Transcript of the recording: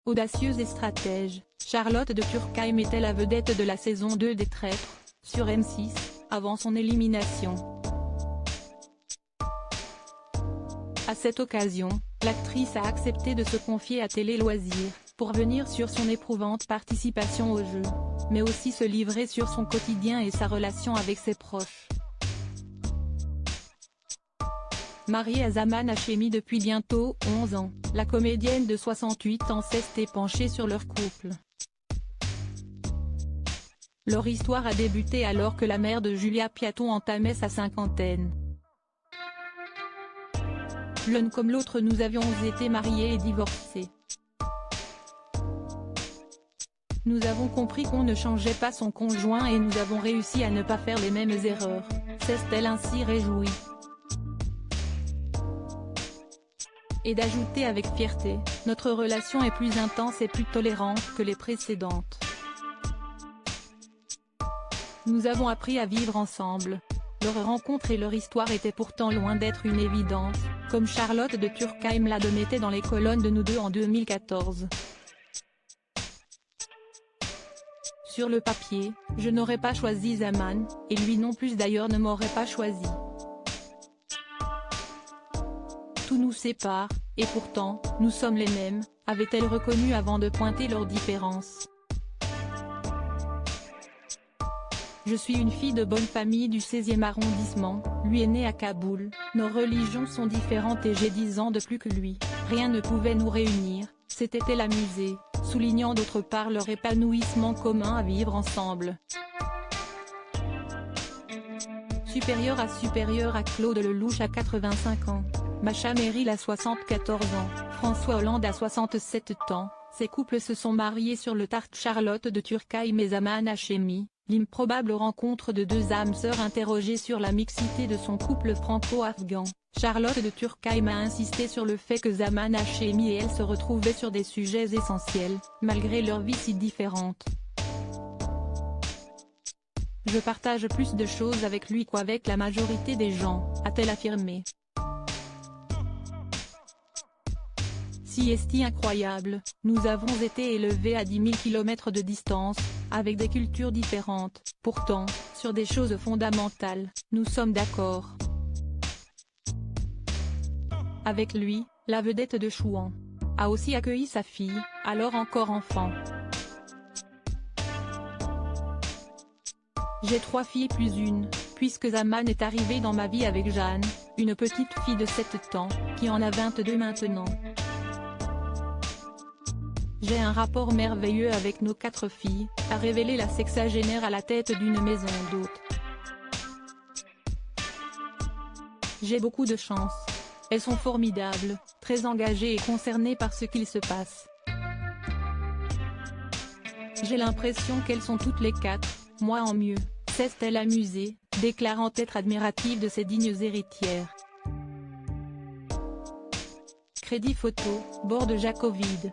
Audacieuse et stratège, Charlotte de Turckheim était la vedette de la saison 2 des Traîtres, sur M6, avant son élimination. À cette occasion, l'actrice a accepté de se confier à Télé Loisirs, pour venir sur son éprouvante participation au jeu, mais aussi se livrer sur son quotidien et sa relation avec ses proches. Mariée à Zaman Hachemi depuis bientôt 11 ans, la comédienne de 68 ans s'est penchée sur leur couple. Leur histoire a débuté alors que la mère de Julia Piaton entamait sa cinquantaine. L'un comme l'autre nous avions été mariés et divorcés. Nous avons compris qu'on ne changeait pas son conjoint et nous avons réussi à ne pas faire les mêmes erreurs, s'est-elle ainsi réjouie. Et d'ajouter avec fierté, notre relation est plus intense et plus tolérante que les précédentes. Nous avons appris à vivre ensemble. Leur rencontre et leur histoire étaient pourtant loin d'être une évidence, comme Charlotte de Turckheim l'admettait dans les colonnes de Nous Deux en 2014. Sur le papier, je n'aurais pas choisi Zaman, et lui non plus d'ailleurs ne m'aurait pas choisi. Tout nous sépare, et pourtant, nous sommes les mêmes, avait-elle reconnu avant de pointer leurs différences. Je suis une fille de bonne famille du 16e arrondissement, lui est né à Kaboul, nos religions sont différentes et j'ai 10 ans de plus que lui, rien ne pouvait nous réunir, s'était-elle amusée, soulignant d'autre part leur épanouissement commun à vivre ensemble. Supérieur à Claude Lelouch à 85 ans, Macha Merrill à 74 ans, François Hollande à 67 ans, ces couples se sont mariés sur le tard. Charlotte de Turckheim et Zaman Hachemi, l'improbable rencontre de deux âmes sœurs interrogées sur la mixité de son couple franco-afghan. Charlotte de Turckheim a insisté sur le fait que Zaman Hachemi et elle se retrouvaient sur des sujets essentiels, malgré leurs vies si différentes. Je partage plus de choses avec lui qu'avec la majorité des gens, a-t-elle affirmé. Si est incroyable, nous avons été élevés à 10 000 km de distance, avec des cultures différentes, pourtant, sur des choses fondamentales, nous sommes d'accord. Avec lui, la vedette de Chouan a aussi accueilli sa fille, alors encore enfant. J'ai 3 filles plus une, puisque Zaman est arrivé dans ma vie avec Jeanne, une petite fille de 7 ans, qui en a 22 maintenant. J'ai un rapport merveilleux avec nos 4 filles, a révélé la sexagénaire à la tête d'une maison d'hôtes. J'ai beaucoup de chance. Elles sont formidables, très engagées et concernées par ce qu'il se passe. J'ai l'impression qu'elles sont toutes les 4, moi en mieux, s'est-elle amusée, déclarant être admirative de ses dignes héritières. Crédit photo, bord de Jacovide.